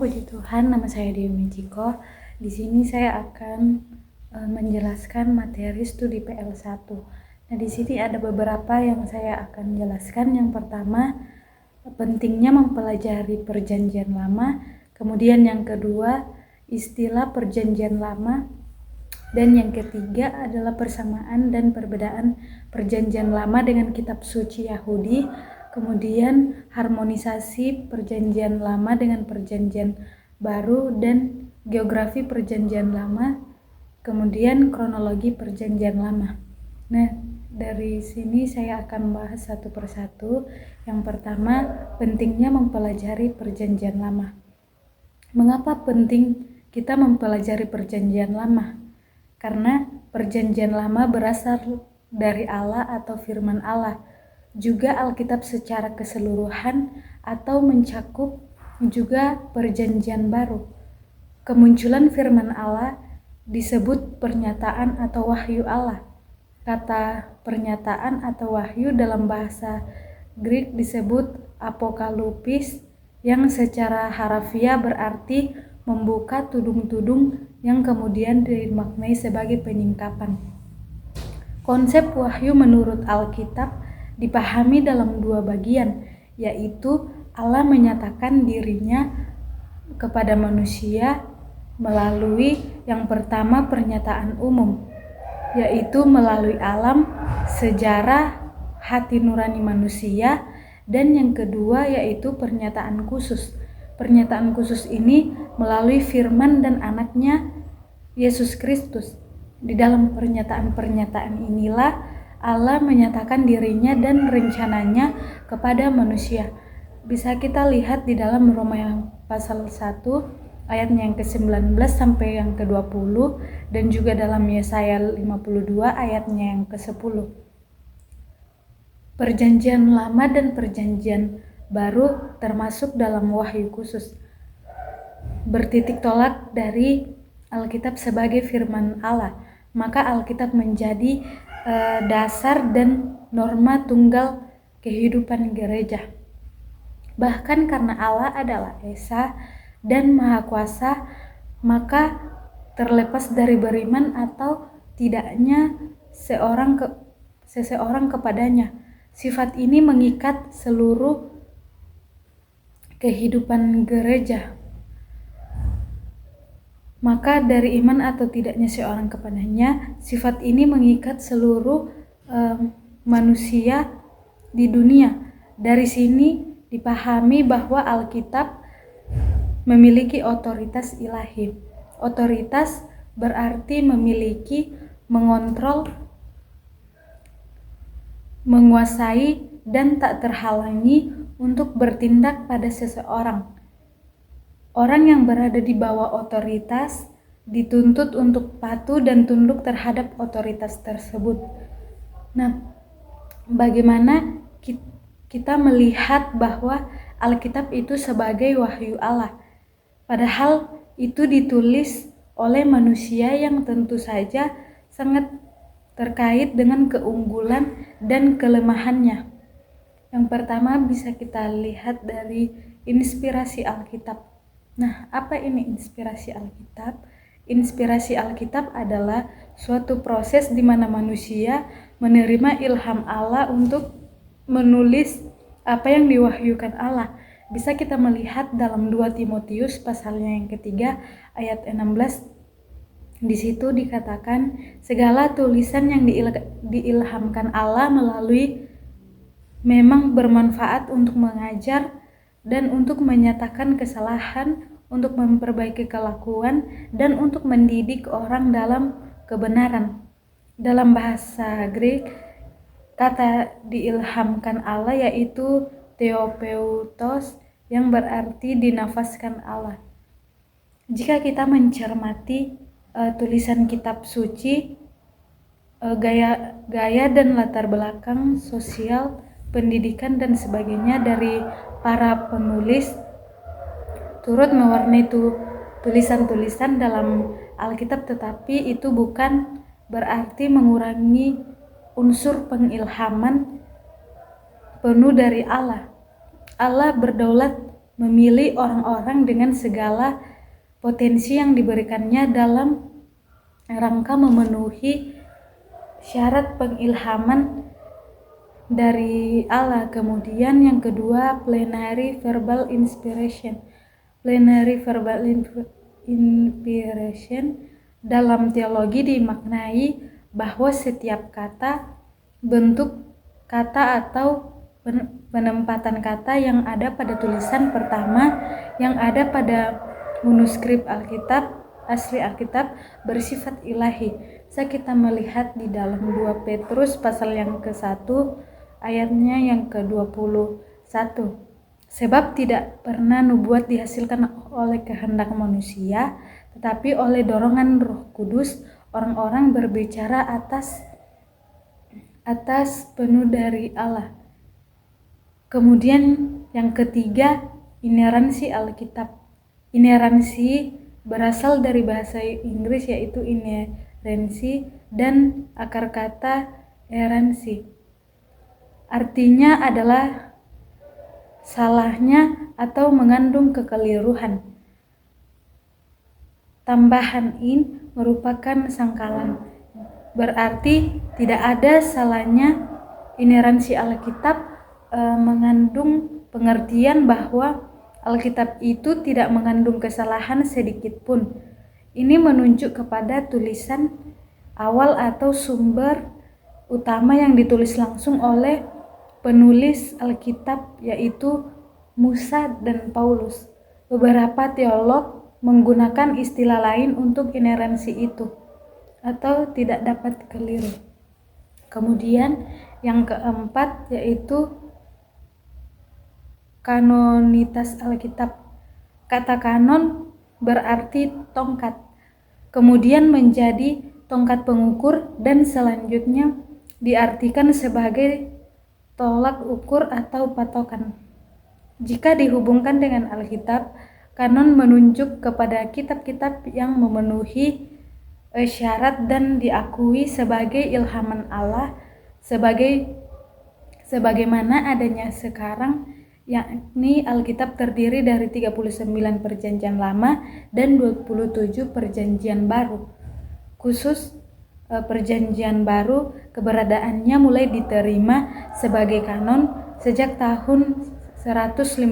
puji Tuhan, nama saya Dewi Mijiko. Di sini saya akan menjelaskan materi studi PL1. Nah, di sini ada beberapa yang saya akan jelaskan. Yang pertama, pentingnya mempelajari Perjanjian Lama. Kemudian yang kedua, istilah Perjanjian Lama. Dan yang ketiga adalah persamaan dan perbedaan Perjanjian Lama dengan kitab suci Yahudi. Kemudian harmonisasi Perjanjian Lama dengan Perjanjian Baru dan geografi Perjanjian Lama. Kemudian kronologi Perjanjian Lama. Nah, dari sini saya akan bahas satu persatu. Yang pertama, pentingnya mempelajari Perjanjian Lama. Mengapa penting kita mempelajari Perjanjian Lama? Karena Perjanjian Lama berasal dari Allah atau firman Allah. Juga Alkitab secara keseluruhan atau mencakup juga Perjanjian Baru. Kemunculan firman Allah disebut pernyataan atau wahyu Allah. Kata pernyataan atau wahyu dalam bahasa Greek disebut apokalupis, yang secara harafiah berarti membuka tudung-tudung yang kemudian dimaknai sebagai penyingkapan. Konsep wahyu menurut Alkitab dipahami dalam dua bagian, yaitu Allah menyatakan dirinya kepada manusia melalui yang pertama pernyataan umum, yaitu melalui alam, sejarah, hati nurani manusia, dan yang kedua yaitu pernyataan khusus. Pernyataan khusus ini melalui firman dan anaknya Yesus Kristus. Di dalam pernyataan-pernyataan inilah Allah menyatakan dirinya dan rencananya kepada manusia. Bisa kita lihat di dalam Roma yang pasal 1 ayatnya yang ke-19 sampai yang ke-20, dan juga dalam Yesaya 52 ayatnya yang ke-10. Perjanjian Lama dan Perjanjian Baru termasuk dalam wahyu khusus, bertitik tolak dari Alkitab sebagai firman Allah. Maka Alkitab menjadi dasar dan norma tunggal kehidupan gereja. Bahkan karena Allah adalah Esa dan Maha Kuasa, maka terlepas dari beriman atau tidaknya seseorang kepadanya, sifat ini mengikat seluruh kehidupan gereja. Maka dari iman atau tidaknya seorang kepadanya, sifat ini mengikat seluruh manusia di dunia. Dari sini dipahami bahwa Alkitab memiliki otoritas ilahi. Otoritas berarti memiliki, mengontrol, menguasai, dan tak terhalangi untuk bertindak pada seseorang. Orang yang berada di bawah otoritas dituntut untuk patuh dan tunduk terhadap otoritas tersebut. Nah, bagaimana kita melihat bahwa Alkitab itu sebagai wahyu Allah? Padahal itu ditulis oleh manusia yang tentu saja sangat terkait dengan keunggulan dan kelemahannya. Yang pertama bisa kita lihat dari inspirasi Alkitab. Nah, apa ini inspirasi Alkitab? Inspirasi Alkitab adalah suatu proses di mana manusia menerima ilham Allah untuk menulis apa yang diwahyukan Allah. Bisa kita melihat dalam 2 Timotius pasalnya yang ketiga ayat 16. Di situ dikatakan segala tulisan yang diilhamkan Allah melalui memang bermanfaat untuk mengajar dan untuk menyatakan kesalahan, untuk memperbaiki kelakuan, dan untuk mendidik orang dalam kebenaran. Dalam bahasa Greek, kata diilhamkan Allah yaitu theopeutos, yang berarti dinafaskan Allah. Jika kita mencermati tulisan kitab suci, gaya dan latar belakang sosial, pendidikan dan sebagainya dari para penulis turut mewarnai tulisan-tulisan dalam Alkitab, tetapi itu bukan berarti mengurangi unsur pengilhaman penuh dari Allah. Allah berdaulat memilih orang-orang dengan segala potensi yang diberikannya dalam rangka memenuhi syarat pengilhaman dari Allah. Kemudian yang kedua, plenary verbal inspiration. Plenary verbal inspiration dalam teologi dimaknai bahwa setiap kata, bentuk kata atau penempatan kata yang ada pada tulisan pertama yang ada pada manuskrip Alkitab, asli Alkitab, bersifat ilahi. Bisa kita melihat di dalam 2 Petrus pasal yang ke-1 ayatnya yang ke-21. Sebab tidak pernah nubuat dihasilkan oleh kehendak manusia, tetapi oleh dorongan Roh Kudus orang-orang berbicara atas penuh dari Allah. Kemudian yang ketiga, ineransi Alkitab. Ineransi berasal dari bahasa Inggris yaitu inerensi dan akar kata eransi. Artinya adalah salahnya atau mengandung kekeliruan. Tambahan in merupakan sangkalan. Berarti tidak ada salahnya. Ineransi Alkitab mengandung pengertian bahwa Alkitab itu tidak mengandung kesalahan sedikit pun. Ini menunjuk kepada tulisan awal atau sumber utama yang ditulis langsung oleh penulis Alkitab, yaitu Musa dan Paulus. Beberapa teolog menggunakan istilah lain untuk ineransi itu atau tidak dapat keliru. Kemudian yang keempat yaitu kanonitas Alkitab. Kata kanon berarti tongkat, kemudian menjadi tongkat pengukur, dan selanjutnya diartikan sebagai tolak ukur atau patokan. Jika dihubungkan dengan Alkitab, kanon menunjuk kepada kitab-kitab yang memenuhi syarat dan diakui sebagai ilhaman Allah sebagaimana adanya sekarang, yakni Alkitab terdiri dari 39 Perjanjian Lama dan 27 Perjanjian Baru. Khusus Perjanjian Baru, keberadaannya mulai diterima sebagai kanon sejak tahun 150.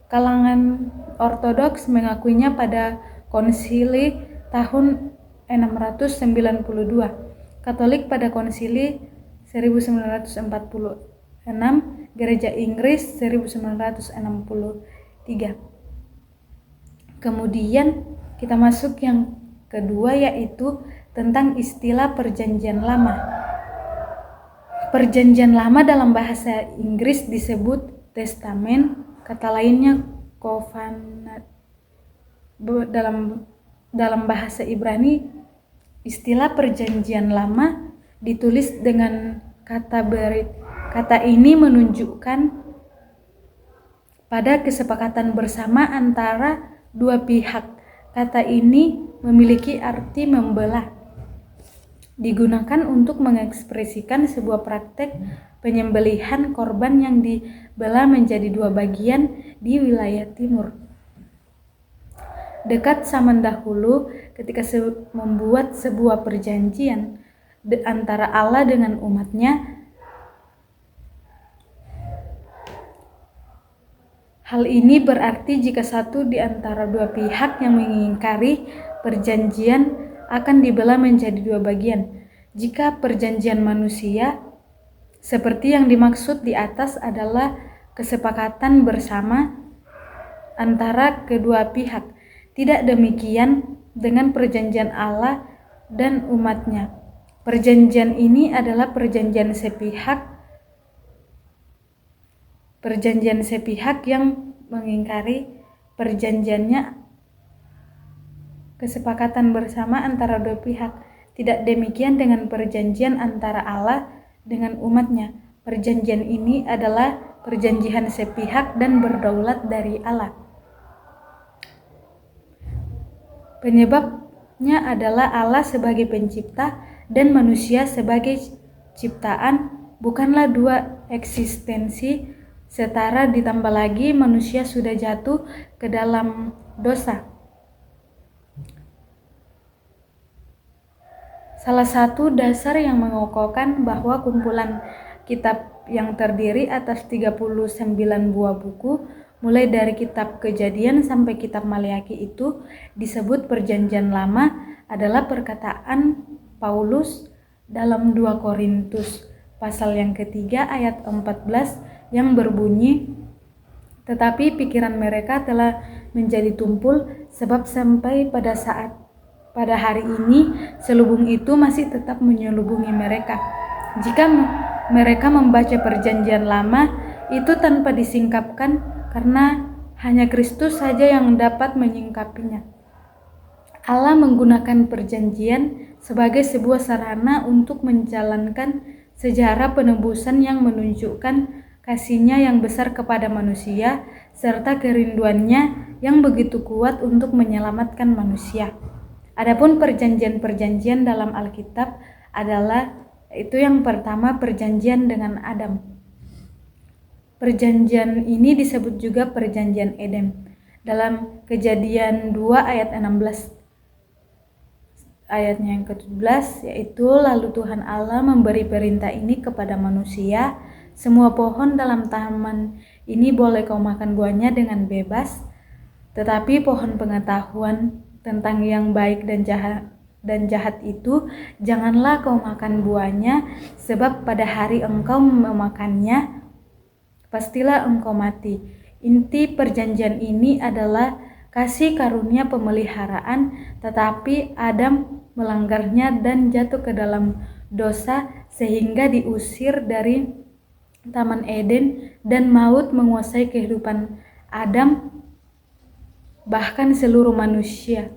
Kalangan Ortodoks mengakuinya pada konsili tahun 692, Katolik pada konsili 1946, Gereja Inggris 1963. Kemudian kita masuk yang kedua, yaitu tentang istilah Perjanjian Lama. Perjanjian Lama dalam bahasa Inggris disebut testamen, kata lainnya covenant. Dalam bahasa Ibrani, istilah Perjanjian Lama ditulis dengan kata berit. Kata ini menunjukkan pada kesepakatan bersama antara dua pihak. Kata ini memiliki arti membelah. Digunakan untuk mengekspresikan sebuah praktek penyembelihan korban yang dibelah menjadi dua bagian di wilayah timur. Dekat zaman dahulu, ketika membuat sebuah perjanjian antara Allah dengan umatnya, hal ini berarti jika satu di antara dua pihak yang mengingkari perjanjian akan dibelah menjadi dua bagian. Jika perjanjian manusia, seperti yang dimaksud di atas, adalah kesepakatan bersama antara kedua pihak. Tidak demikian dengan perjanjian Allah dan umatnya. Perjanjian ini adalah perjanjian sepihak yang mengingkari perjanjiannya, kesepakatan bersama antara dua pihak. Tidak demikian dengan perjanjian antara Allah dengan umatnya. Perjanjian ini adalah perjanjian sepihak dan berdaulat dari Allah. Penyebabnya adalah Allah sebagai pencipta dan manusia sebagai ciptaan bukanlah dua eksistensi setara ditambah lagi manusia sudah jatuh ke dalam dosa. Salah satu dasar yang mengokohkan bahwa kumpulan kitab yang terdiri atas 39 buah buku, mulai dari kitab Kejadian sampai kitab Maleakhi itu disebut Perjanjian Lama, adalah perkataan Paulus dalam 2 Korintus pasal yang ketiga ayat 14 yang berbunyi, "Tetapi pikiran mereka telah menjadi tumpul, sebab sampai pada hari ini selubung itu masih tetap menyelubungi mereka. Jika mereka membaca Perjanjian Lama itu tanpa disingkapkan, karena hanya Kristus saja yang dapat menyingkapinya. Allah menggunakan perjanjian sebagai sebuah sarana untuk menjalankan sejarah penebusan yang menunjukkan kasih-Nya yang besar kepada manusia serta kerinduannya yang begitu kuat untuk menyelamatkan manusia. Adapun perjanjian-perjanjian dalam Alkitab adalah itu yang pertama, perjanjian dengan Adam. Perjanjian ini disebut juga Perjanjian Eden. Dalam Kejadian 2 ayat 16 ayatnya yang ke-17, yaitu lalu Tuhan Allah memberi perintah ini kepada manusia, semua pohon dalam taman ini boleh kau makan buahnya dengan bebas, tetapi pohon pengetahuan tentang yang baik dan jahat itu janganlah kau makan buahnya, sebab pada hari engkau memakannya pastilah engkau mati. Inti perjanjian ini adalah kasih karunia pemeliharaan, tetapi Adam melanggarnya dan jatuh ke dalam dosa sehingga diusir dari Taman Eden dan maut menguasai kehidupan Adam bahkan seluruh manusia.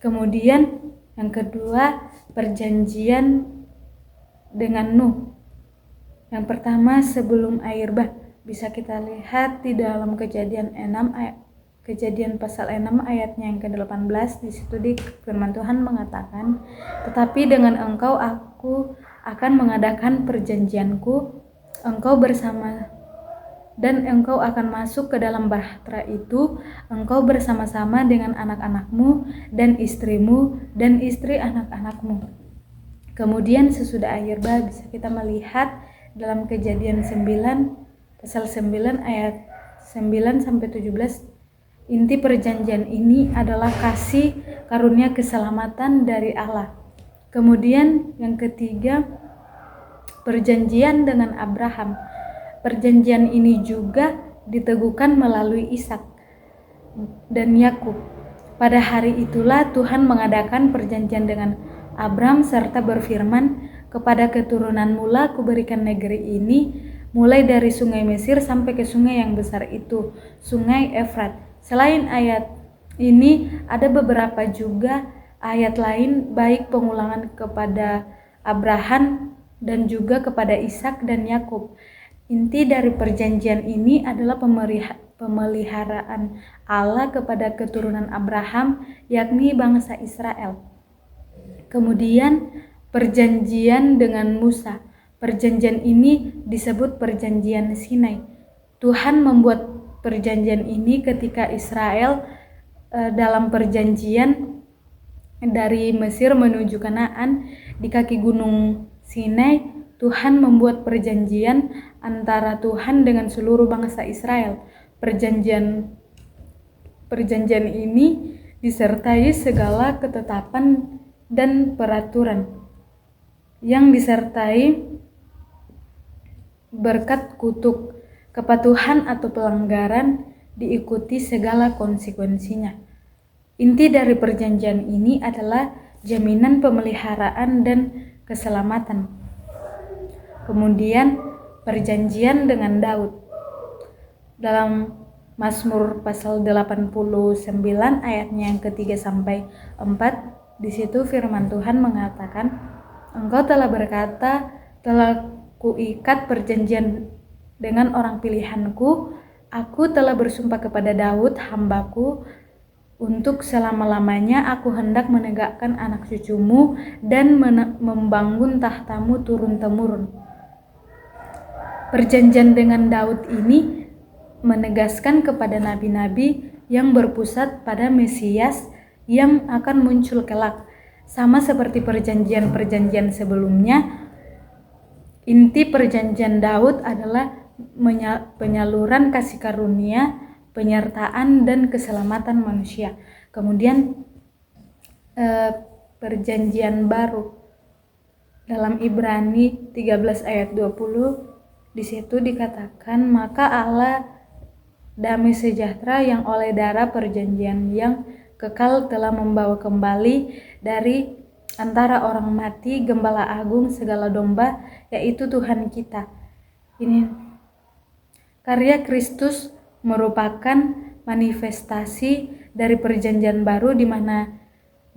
Kemudian yang kedua, perjanjian dengan Nuh. Yang pertama sebelum air bah, bisa kita lihat di dalam Kejadian pasal 6 ayatnya yang ke-18. Di situ di firman Tuhan mengatakan, "Tetapi dengan engkau aku akan mengadakan perjanjianku, engkau bersama dan engkau akan masuk ke dalam bahtera itu, engkau bersama-sama dengan anak-anakmu dan istrimu dan istri anak-anakmu." Kemudian sesudah akhir bah bisa kita melihat dalam Kejadian 9 pasal 9 ayat 9 sampai 17, inti perjanjian ini adalah kasih karunia keselamatan dari Allah. Kemudian yang ketiga, perjanjian dengan Abraham. Perjanjian ini juga diteguhkan melalui Ishak dan Yakub. Pada hari itulah Tuhan mengadakan perjanjian dengan Abram serta berfirman, "Kepada keturunanmu lah kuberikan negeri ini, mulai dari sungai Mesir sampai ke sungai yang besar itu, sungai Efrat." Selain ayat ini, ada beberapa juga ayat lain, baik pengulangan kepada Abraham dan juga kepada Ishak dan Yakub. Inti dari perjanjian ini adalah pemeliharaan Allah kepada keturunan Abraham, yakni bangsa Israel. Kemudian perjanjian dengan Musa. Perjanjian ini disebut Perjanjian Sinai. Tuhan membuat perjanjian ini ketika Israel dalam perjanjian dari Mesir menuju Kanaan di kaki gunung Sinai. Tuhan membuat perjanjian antara Tuhan dengan seluruh bangsa Israel. Perjanjian ini disertai segala ketetapan dan peraturan yang disertai berkat kutuk, kepatuhan atau pelanggaran diikuti segala konsekuensinya. Inti dari perjanjian ini adalah jaminan pemeliharaan dan keselamatan. Kemudian perjanjian dengan Daud. Dalam Mazmur pasal 89 ayatnya yang ke-3 sampai 4, di situ firman Tuhan mengatakan, "Engkau telah berkata, telah kuikat perjanjian dengan orang pilihanku, aku telah bersumpah kepada Daud hambaku, untuk selama-lamanya aku hendak menegakkan anak cucumu dan membangun tahtamu turun-temurun." Perjanjian dengan Daud ini menegaskan kepada nabi-nabi yang berpusat pada Mesias yang akan muncul kelak. Sama seperti perjanjian-perjanjian sebelumnya, inti perjanjian Daud adalah penyaluran kasih karunia, penyertaan dan keselamatan manusia. Kemudian perjanjian baru dalam Ibrani 13 ayat 20, di situ dikatakan, maka Allah damai sejahtera yang oleh darah perjanjian yang kekal telah membawa kembali dari antara orang mati Gembala Agung segala domba, yaitu Tuhan kita. Ini karya Kristus merupakan manifestasi dari perjanjian baru di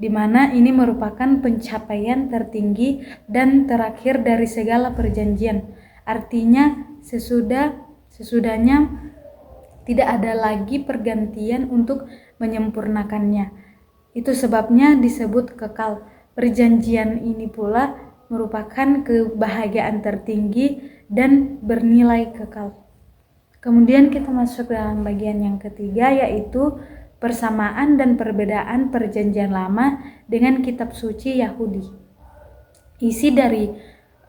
mana ini merupakan pencapaian tertinggi dan terakhir dari segala perjanjian. Artinya sesudahnya tidak ada lagi pergantian untuk menyempurnakannya. Itu sebabnya disebut kekal. Perjanjian ini pula merupakan kebahagiaan tertinggi dan bernilai kekal. Kemudian kita masuk dalam bagian yang ketiga, yaitu persamaan dan perbedaan perjanjian lama dengan kitab suci Yahudi. Isi dari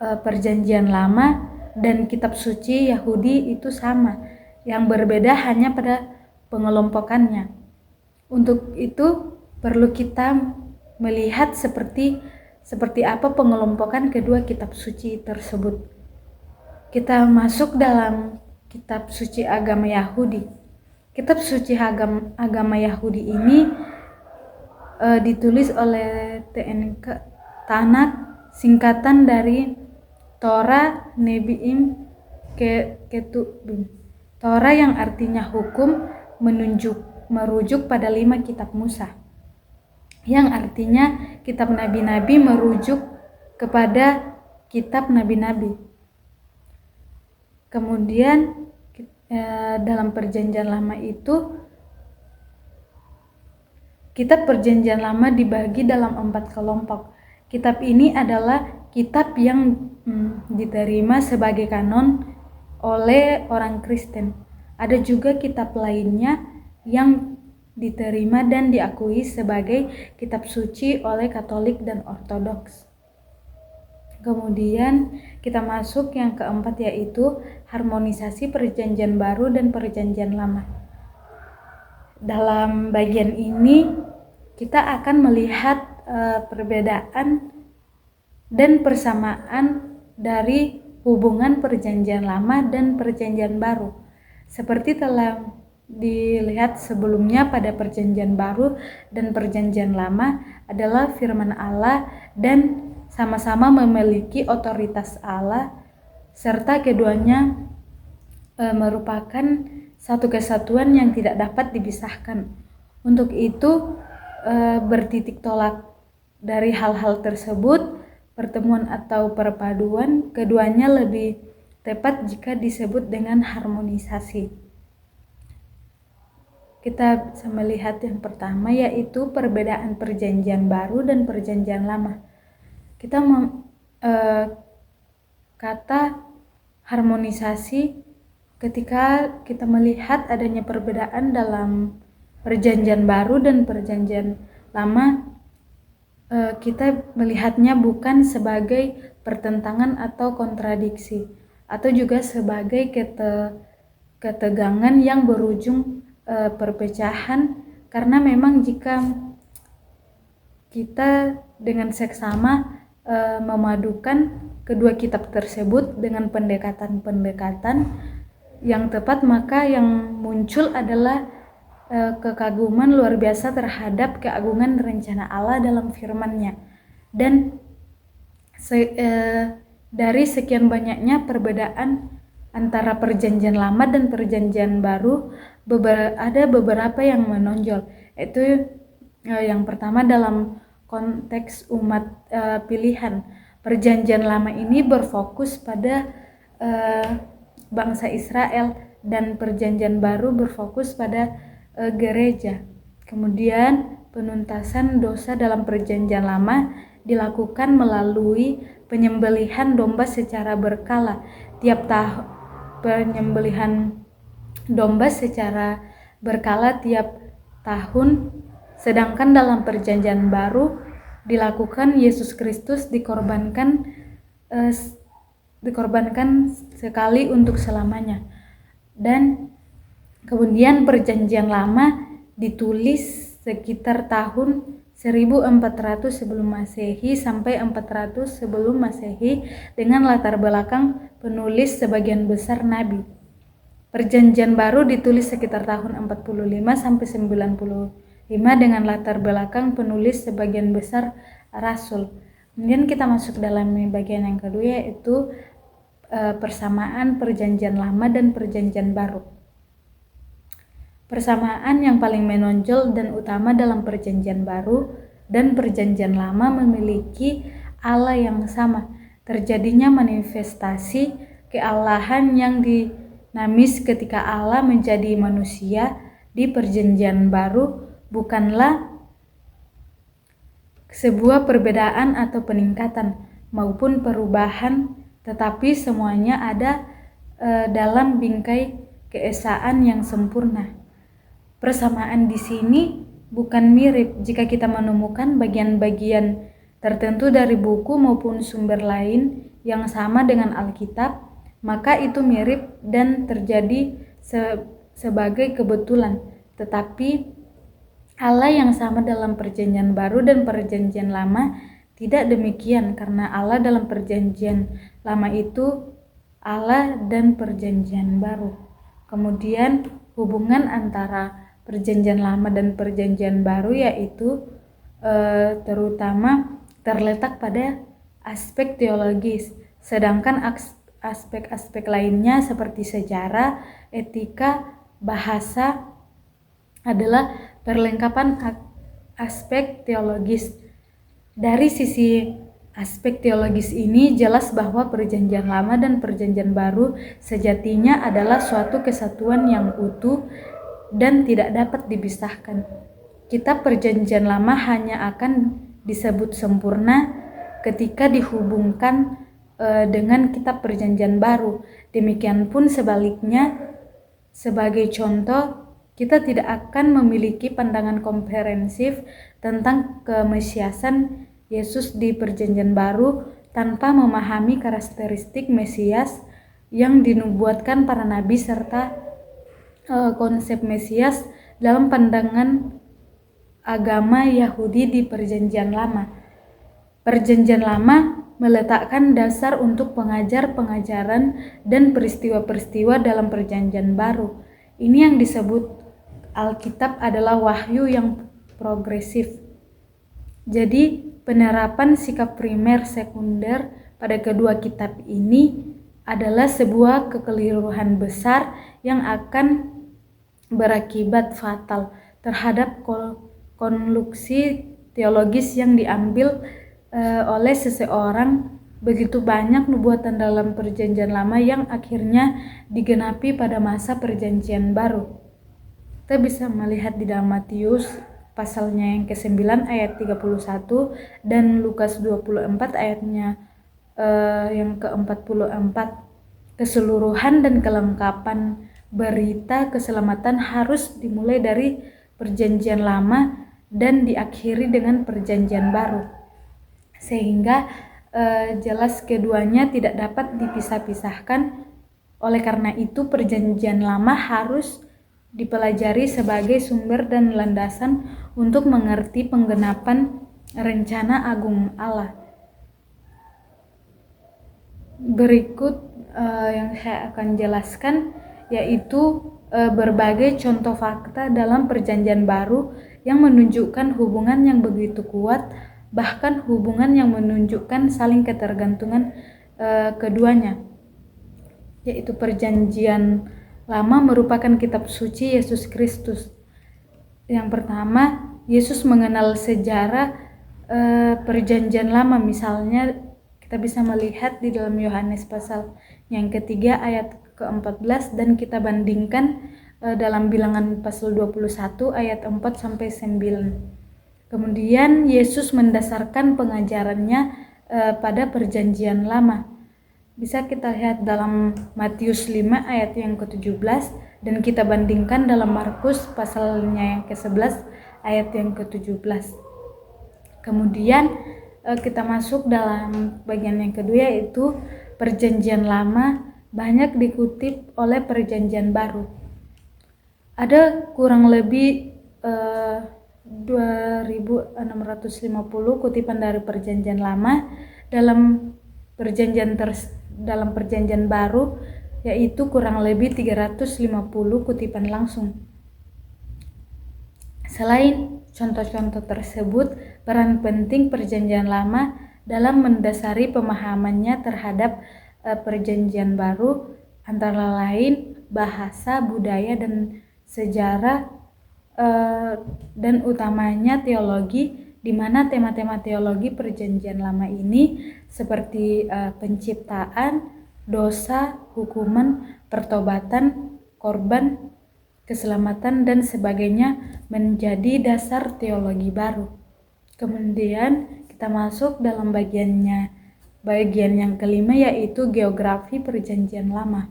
perjanjian lama dan kitab suci Yahudi itu sama, yang berbeda hanya pada pengelompokannya. Untuk itu perlu kita melihat seperti apa pengelompokan kedua kitab suci tersebut. Kita masuk dalam kitab suci agama Yahudi. Kitab suci agama Yahudi ini ditulis oleh Tanakh, singkatan dari Torah, Nebiim, Ketubim. Torah yang artinya hukum merujuk pada 5 kitab Musa, yang artinya kitab nabi-nabi merujuk kepada kitab nabi-nabi. Kemudian dalam perjanjian lama itu, kitab perjanjian lama dibagi dalam 4 kelompok. Kitab ini adalah kitab yang diterima sebagai kanon oleh orang Kristen. Ada juga kitab lainnya yang diterima dan diakui sebagai kitab suci oleh Katolik dan Ortodoks. Kemudian kita masuk yang keempat, yaitu harmonisasi perjanjian baru dan perjanjian lama. Dalam bagian ini kita akan melihat perbedaan dan persamaan dari hubungan perjanjian lama dan perjanjian baru. Seperti telah dilihat sebelumnya, pada perjanjian baru dan perjanjian lama adalah firman Allah dan sama-sama memiliki otoritas Allah, serta keduanya merupakan satu kesatuan yang tidak dapat dipisahkan. Untuk itu bertitik tolak dari hal-hal tersebut, pertemuan atau perpaduan keduanya lebih tepat jika disebut dengan harmonisasi. Kita bisa melihat yang pertama, yaitu perbedaan perjanjian baru dan perjanjian lama. Kita kata harmonisasi ketika kita melihat adanya perbedaan dalam perjanjian baru dan perjanjian lama, kita melihatnya bukan sebagai pertentangan atau kontradiksi, atau juga sebagai ketegangan yang berujung perpecahan, karena memang jika kita dengan seksama memadukan kedua kitab tersebut dengan pendekatan-pendekatan yang tepat, maka yang muncul adalah kekaguman luar biasa terhadap keagungan rencana Allah dalam firman-Nya. Dan dari sekian banyaknya perbedaan antara perjanjian lama dan perjanjian baru, ada beberapa yang menonjol. Itu yang pertama, dalam konteks umat pilihan. Perjanjian lama ini berfokus pada bangsa Israel, dan perjanjian baru berfokus pada gereja. Kemudian penuntasan dosa dalam perjanjian lama dilakukan melalui penyembelihan domba secara berkala. Tiap tahun penyembelihan domba secara berkala tiap tahun, sedangkan dalam perjanjian baru dilakukan Yesus Kristus dikorbankan sekali untuk selamanya. Dan kemudian perjanjian lama ditulis sekitar tahun 1400 sebelum Masehi sampai 400 sebelum Masehi dengan latar belakang penulis sebagian besar nabi. Perjanjian baru ditulis sekitar tahun 45 sampai 95 dengan latar belakang penulis sebagian besar rasul. Kemudian kita masuk dalam bagian yang kedua, yaitu persamaan perjanjian lama dan perjanjian baru. Persamaan yang paling menonjol dan utama dalam perjanjian baru dan perjanjian lama memiliki Allah yang sama. Terjadinya manifestasi kealahan yang dinamis ketika Allah menjadi manusia di perjanjian baru bukanlah sebuah perbedaan atau peningkatan maupun perubahan, tetapi semuanya ada dalam bingkai keesaan yang sempurna. Persamaan di sini bukan mirip. Jika kita menemukan bagian-bagian tertentu dari buku maupun sumber lain yang sama dengan Alkitab, maka itu mirip dan terjadi sebagai kebetulan. Tetapi Allah yang sama dalam perjanjian baru dan perjanjian lama tidak demikian, karena Allah dalam perjanjian lama itu Allah dan perjanjian baru. Kemudian hubungan antara perjanjian lama dan perjanjian baru yaitu terutama terletak pada aspek teologis, sedangkan aspek-aspek lainnya seperti sejarah, etika, bahasa adalah perlengkapan aspek teologis. Dari sisi aspek teologis ini jelas bahwa perjanjian lama dan perjanjian baru sejatinya adalah suatu kesatuan yang utuh dan tidak dapat dipisahkan. Kitab perjanjian lama hanya akan disebut sempurna ketika dihubungkan dengan kitab perjanjian baru. Demikian pun sebaliknya. Sebagai contoh, kita tidak akan memiliki pandangan komprehensif tentang kemesiasan Yesus di perjanjian baru tanpa memahami karakteristik Mesias yang dinubuatkan para nabi serta konsep Mesias dalam pandangan agama Yahudi di perjanjian lama. Perjanjian lama meletakkan dasar untuk pengajaran dan peristiwa-peristiwa dalam perjanjian baru. Ini yang disebut Alkitab adalah wahyu yang progresif. Jadi penerapan sikap primer sekunder pada kedua kitab ini adalah sebuah kekeliruan besar yang akan berakibat fatal terhadap konklusi teologis yang diambil oleh seseorang. Begitu banyak nubuatan dalam perjanjian lama yang akhirnya digenapi pada masa perjanjian baru. Kita bisa melihat di dalam Matius pasalnya yang ke-9 ayat 31 dan Lukas 24 ayatnya yang ke-44. Keseluruhan dan kelengkapan berita keselamatan harus dimulai dari perjanjian lama dan diakhiri dengan perjanjian baru, sehingga jelas keduanya tidak dapat dipisah-pisahkan. Oleh karena itu perjanjian lama harus dipelajari sebagai sumber dan landasan untuk mengerti penggenapan rencana agung Allah. Berikut yang saya akan jelaskan yaitu berbagai contoh fakta dalam perjanjian baru yang menunjukkan hubungan yang begitu kuat, bahkan hubungan yang menunjukkan saling ketergantungan keduanya. Yaitu perjanjian lama merupakan kitab suci Yesus Kristus. Yang pertama, Yesus mengenal sejarah perjanjian lama. Misalnya kita bisa melihat di dalam Yohanes pasal yang ketiga ayat ke-14 dan kita bandingkan dalam Bilangan pasal 21 ayat 4-9. Kemudian Yesus mendasarkan pengajarannya pada perjanjian lama. bisa kita lihat dalam Matius 5 ayat yang ke-17 dan kita bandingkan dalam Markus pasalnya yang ke-11 ayat yang ke-17. Kemudian kita masuk dalam bagian yang kedua, yaitu Perjanjian Lama banyak dikutip oleh Perjanjian Baru. Ada kurang lebih 2650 kutipan dari Perjanjian Lama dalam Perjanjian Baru, yaitu kurang lebih 350 kutipan langsung. Selain contoh-contoh tersebut, peran penting Perjanjian Lama dalam mendasari pemahamannya terhadap Perjanjian Baru antara lain bahasa, budaya, dan sejarah, dan utamanya teologi, di mana tema-tema teologi Perjanjian Lama ini seperti penciptaan, dosa, hukuman, pertobatan, korban, keselamatan, dan sebagainya menjadi dasar teologi baru. Kemudian kita masuk dalam bagian yang kelima, yaitu geografi Perjanjian Lama.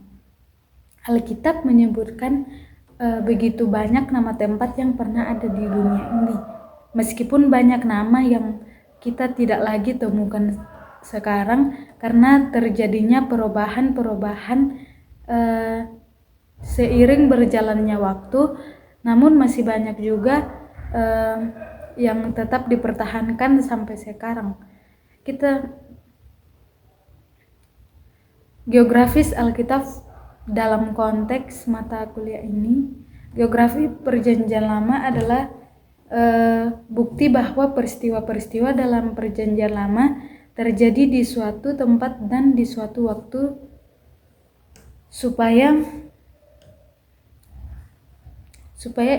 Alkitab menyebutkan begitu banyak nama tempat yang pernah ada di dunia ini. Meskipun banyak nama yang kita tidak lagi temukan sekarang karena terjadinya perubahan seiring berjalannya waktu, namun masih banyak juga yang tetap dipertahankan sampai sekarang. Geografis Alkitab dalam konteks mata kuliah ini, geografi Perjanjian Lama adalah bukti bahwa peristiwa-peristiwa dalam Perjanjian Lama terjadi di suatu tempat dan di suatu waktu supaya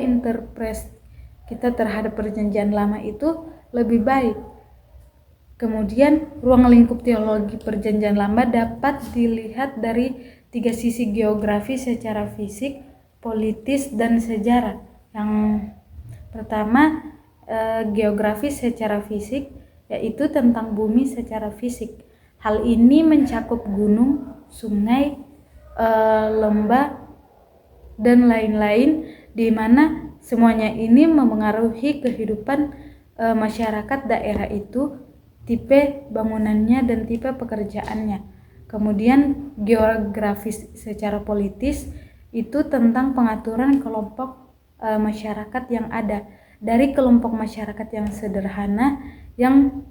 interpretasi kita terhadap Perjanjian Lama itu lebih baik. Kemudian ruang lingkup teologi Perjanjian Lama dapat dilihat dari 3 sisi geografi secara fisik, politis, dan sejarah. Yang pertama, geografi secara fisik, yaitu tentang bumi secara fisik. Hal ini mencakup gunung, sungai, lembah, dan lain-lain, di mana semuanya ini memengaruhi kehidupan masyarakat daerah itu, tipe bangunannya, dan tipe pekerjaannya. Kemudian geografis secara politis itu tentang pengaturan kelompok masyarakat yang ada, dari kelompok masyarakat yang sederhana yang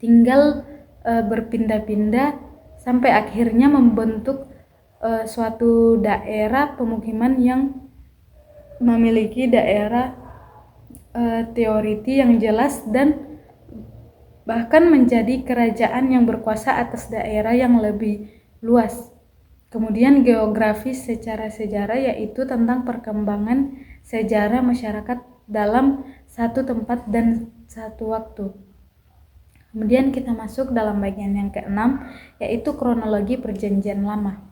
tinggal berpindah-pindah sampai akhirnya membentuk suatu daerah pemukiman yang memiliki daerah teoriti yang jelas dan bahkan menjadi kerajaan yang berkuasa atas daerah yang lebih luas. Kemudian geografis secara sejarah, yaitu tentang perkembangan sejarah masyarakat dalam satu tempat dan satu waktu. Kemudian kita masuk dalam bagian yang keenam, yaitu kronologi Perjanjian Lama.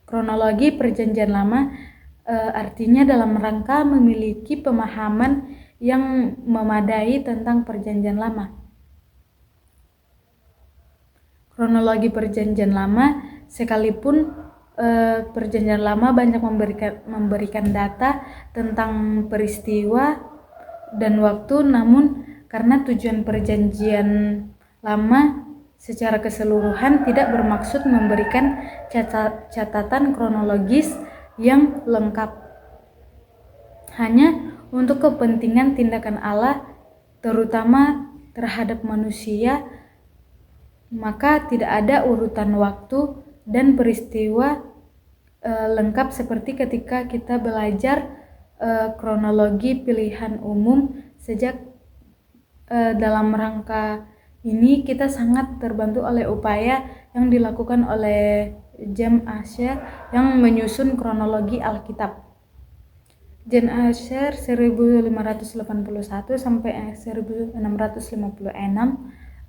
Kronologi Perjanjian Lama artinya dalam rangka memiliki pemahaman yang memadai tentang Perjanjian Lama. Kronologi Perjanjian Lama, sekalipun Perjanjian Lama banyak memberikan data tentang peristiwa dan waktu, namun karena tujuan Perjanjian Lama secara keseluruhan tidak bermaksud memberikan catatan kronologis yang lengkap, hanya untuk kepentingan tindakan Allah terutama terhadap manusia, maka tidak ada urutan waktu dan peristiwa lengkap seperti ketika kita belajar kronologi pilihan umum. Sejak dalam rangka ini kita sangat terbantu oleh upaya yang dilakukan oleh James Asher yang menyusun kronologi Alkitab. James Asher 1581 sampai 1656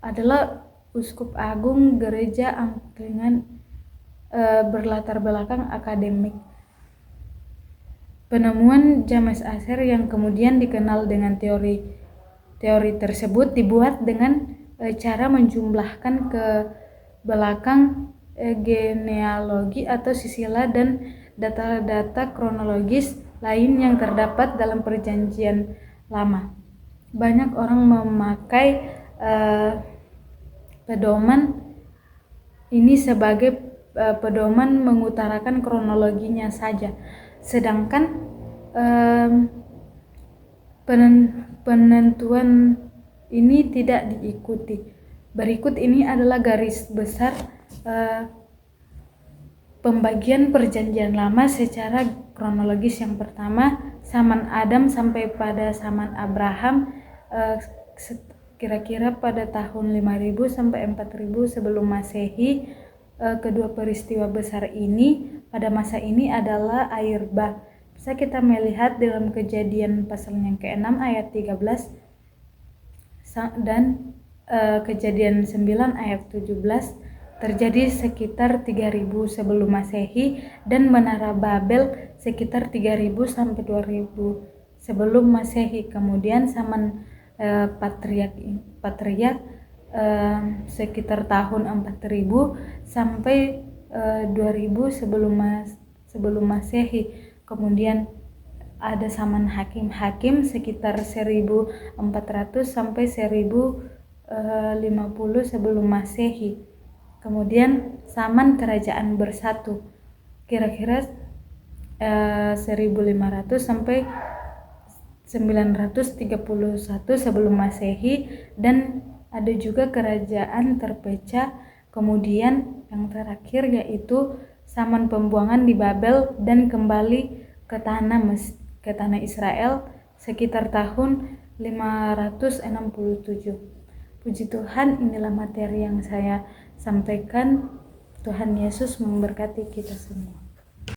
adalah uskup agung gereja Anglikan berlatar belakang akademik. Penemuan James Asher yang kemudian dikenal dengan teori tersebut dibuat dengan cara menjumlahkan ke belakang genealogi atau silsilah dan data-data kronologis lain yang terdapat dalam Perjanjian Lama. Banyak orang memakai pedoman ini sebagai pedoman mengutarakan kronologinya saja, sedangkan penentuan ini tidak diikuti. Berikut ini adalah garis besar pembagian Perjanjian Lama secara kronologis. Yang pertama, zaman Adam sampai pada zaman Abraham, kira-kira pada tahun 5000 sampai 4000 sebelum Masehi. Kedua peristiwa besar ini pada masa ini adalah air bah. Bisa kita melihat dalam Kejadian pasal yang ke-6 ayat 13 dan Kejadian 9 ayat 17 terjadi sekitar 3000 sebelum Masehi, dan Menara Babel sekitar 3000 sampai 2000 sebelum Masehi. Kemudian zaman patriark sekitar tahun 4000 sampai 2000 sebelum Masehi. Kemudian ada zaman hakim sekitar 1400 sampai 1050 sebelum Masehi. Kemudian zaman kerajaan bersatu kira-kira 1500 sampai 931 sebelum Masehi, dan ada juga kerajaan terpecah. Kemudian yang terakhir yaitu zaman pembuangan di Babel dan kembali ke tanah Israel sekitar tahun 567. Puji Tuhan, inilah materi yang saya sampaikan. Tuhan Yesus memberkati kita semua.